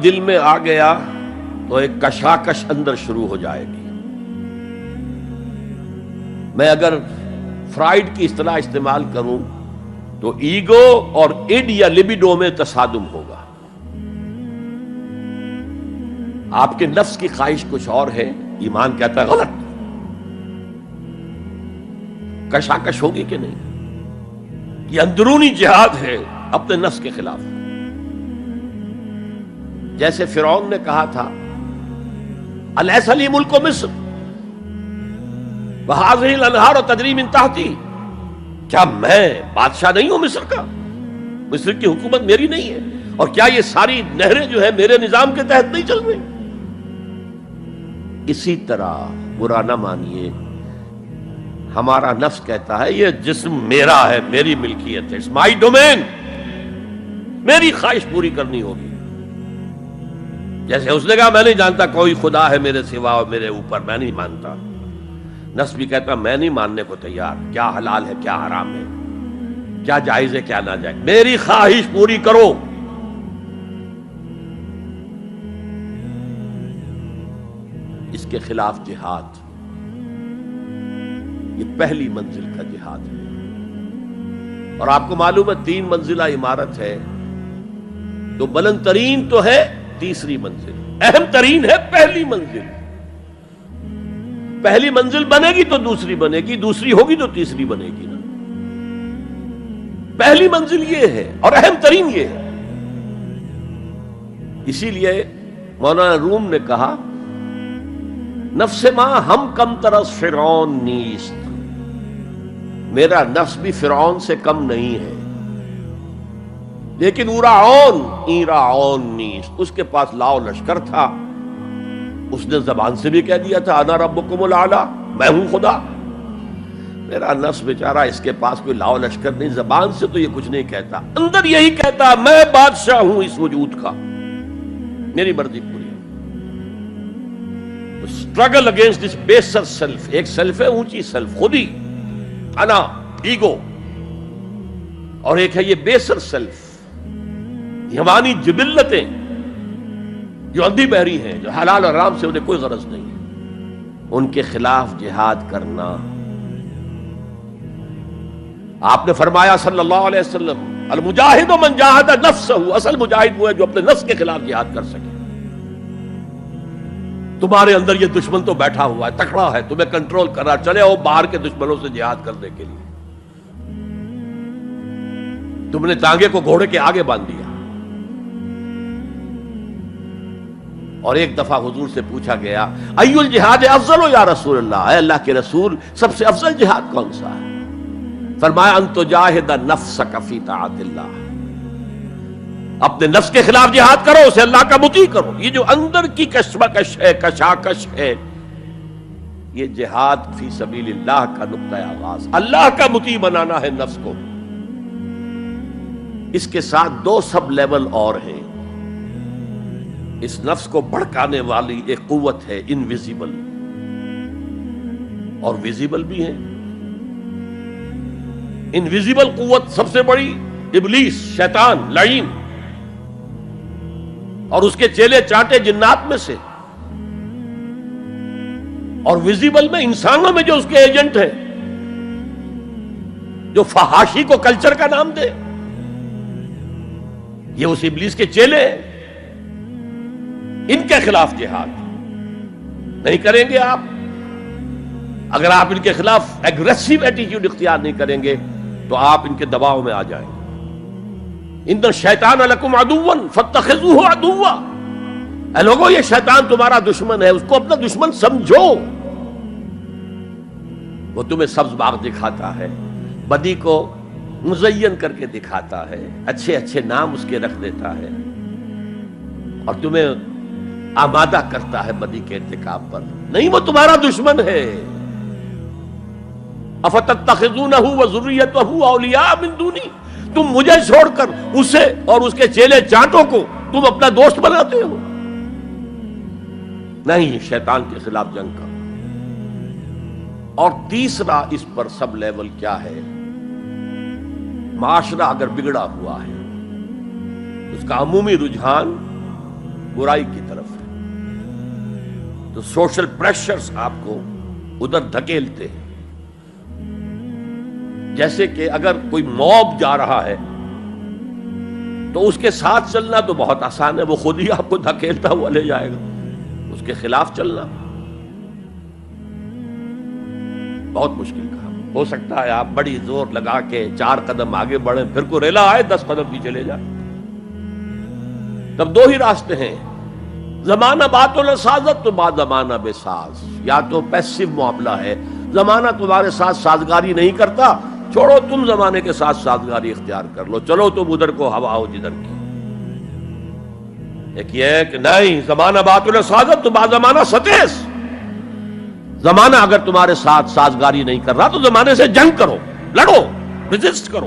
دل میں آ گیا تو ایک کشاکش اندر شروع ہو جائے گی. میں اگر فرائڈ کی اصطلاح استعمال کروں تو ایگو اور اڈ یا لبیڈو میں تصادم ہوگا. آپ کے نفس کی خواہش کچھ اور ہے، ایمان کہتا ہے غلط. کشاکش ہوگی کہ نہیں؟ یہ اندرونی جہاد ہے اپنے نفس کے خلاف. جیسے فرعون نے کہا تھا الیس لی ملک مصر وہذہ الانہار تجری من تحتی، کیا میں بادشاہ نہیں ہوں مصر کا؟ مصر کی حکومت میری نہیں ہے؟ اور کیا یہ ساری نہریں جو ہے میرے نظام کے تحت نہیں چل رہی؟ اسی طرح برا نہ مانیے، ہمارا نفس کہتا ہے یہ جسم میرا ہے، میری ملکیت ہے، اٹس مائی ڈومین، میری خواہش پوری کرنی ہوگی. جیسے اس نے کہا میں نہیں جانتا کوئی خدا ہے میرے سوا اور میرے اوپر، میں نہیں مانتا. نفس بھی کہتا میں نہیں ماننے کو تیار، کیا حلال ہے کیا حرام ہے، کیا جائز ہے کیا ناجائز، میری خواہش پوری کرو. اس کے خلاف جہاد، یہ پہلی منزل کا جہاد ہے. اور آپ کو معلوم ہے 3 منزلہ عمارت ہے، تو بلند ترین تو ہے تیسری منزل، اہم ترین ہے پہلی منزل. پہلی منزل بنے گی تو دوسری بنے گی، دوسری ہوگی تو تیسری بنے گی نا. پہلی منزل یہ ہے اور اہم ترین یہ ہے. اسی لیے مولانا روم نے کہا نفس ماں ہم کم ترس فرعون نیست، میرا نفس بھی فرعون سے کم نہیں ہے، لیکن ایراعون نیست، اس کے پاس لاؤ لشکر تھا. اس نے زبان سے بھی کہہ دیا تھا انا ربکم الاعلی، میں ہوں خدا. میرا نفس بیچارہ اس کے پاس کوئی لاؤ لشکر نہیں، زبان سے تو یہ کچھ نہیں کہتا، اندر یہی کہتا میں بادشاہ ہوں اس وجود کا، میری مرضی پوری ہے. اسٹرگل اگینسٹ دس بیسر سیلف، ایک سیلف ہے اونچی سیلف، خودی، انا، ایگو، اور ایک ہے یہ بیسر سیلف، حیوانی جبلتیں جو اندھی بہری ہیں، جو حلال اور حرام سے انہیں کوئی غرض نہیں ہے، ان کے خلاف جہاد کرنا. آپ نے فرمایا صلی اللہ علیہ وسلم المجاہد من جاہد نفسہ، اصل مجاہد وہ ہے جو اپنے نفس کے خلاف جہاد کر سکے. تمہارے اندر یہ دشمن تو بیٹھا ہوا ہے، تکڑا ہے، تمہیں کنٹرول کر رہا، چلے آؤ باہر کے دشمنوں سے جہاد کرنے کے لیے. تم نے ٹانگے کو گھوڑے کے آگے باندھ دیا. اور ایک دفعہ حضور سے پوچھا گیا ای الجہاد افضل یا رسول اللہ، اے اللہ کے رسول سب سے افضل جہاد کون سا ہے؟ فرمایا ان تجاہد نفسک فی طاعت اللہ، اپنے نفس کے خلاف جہاد کرو، اسے اللہ کا مطیع کرو. یہ جو اندر کی کشمکش ہے، کشاکش ہے، یہ جہاد فی سبیل اللہ کا نقطہ آغاز، اللہ کا مطیع بنانا ہے نفس کو. اس کے ساتھ 2 سب لیول اور ہیں. اس نفس کو بھڑکانے والی ایک قوت ہے انویزیبل، اور ویزیبل بھی ہے. انویزیبل قوت سب سے بڑی ابلیس، شیطان لعین، اور اس کے چیلے چاٹے جنات میں سے. اور ویزیبل میں انسانوں میں جو اس کے ایجنٹ ہیں، جو فحاشی کو کلچر کا نام دے، یہ اس ابلیس کے چیلے ہیں. ان کے خلاف جہاد نہیں کریں گے آپ. اگر آپ ان کے خلاف ایگریسو ایٹیٹیوڈ اختیار نہیں کریں گے تو آپ ان کے دباؤ میں آ جائیں گے. ان الشیطان لکم عدو فاتخذوہ عدوا، اے لوگو یہ شیطان تمہارا دشمن ہے، اس کو اپنا دشمن سمجھو. وہ تمہیں سبز باغ دکھاتا ہے، بدی کو مزین کر کے دکھاتا ہے، اچھے اچھے نام اس کے رکھ دیتا ہے، اور تمہیں آمادہ کرتا ہے بدی کے ارتکاب پر. نہیں، وہ تمہارا دشمن ہے. افتتخذونہ وذریتہ اولیاء من دونی، تم مجھے چھوڑ کر اسے اور اس کے چیلے چانٹوں کو تم اپنا دوست بناتے ہو. نہیں، شیطان کے خلاف جنگ کا. اور تیسرا اس پر سب لیول کیا ہے؟ معاشرہ اگر بگڑا ہوا ہے، اس کا عمومی رجحان برائی کی طرف ہے، تو سوشل پریشرز آپ کو ادھر دھکیلتے ہیں۔ جیسے کہ اگر کوئی موب جا رہا ہے تو اس کے ساتھ چلنا تو بہت آسان ہے، وہ خود ہی آپ کو دھکیلتا ہوا لے جائے گا۔ اس کے خلاف چلنا بہت مشکل کام۔ ہو سکتا ہے آپ بڑی زور لگا کے 4 قدم آگے بڑھیں، پھر کوئی ریلا آئے 10 قدم پیچھے لے جائے۔ تب 2 ہی راستے ہیں، زمانہ بات و سازت تو بعد زمانہ بے ساز۔ یا تو پیسو معاملہ ہے، زمانہ تمہارے ساتھ سازگاری نہیں کرتا، چھوڑو تم زمانے کے ساتھ سازگاری اختیار کر لو، چلو تم ادھر کو ہوا ہو جدھر کی۔ ایک یہ ہے کہ نہیں، زمانہ بات و سازت تو بعد زمانہ ستیس۔ زمانہ اگر تمہارے ساتھ سازگاری نہیں کر رہا تو زمانے سے جنگ کرو، لڑو، ریزسٹ کرو۔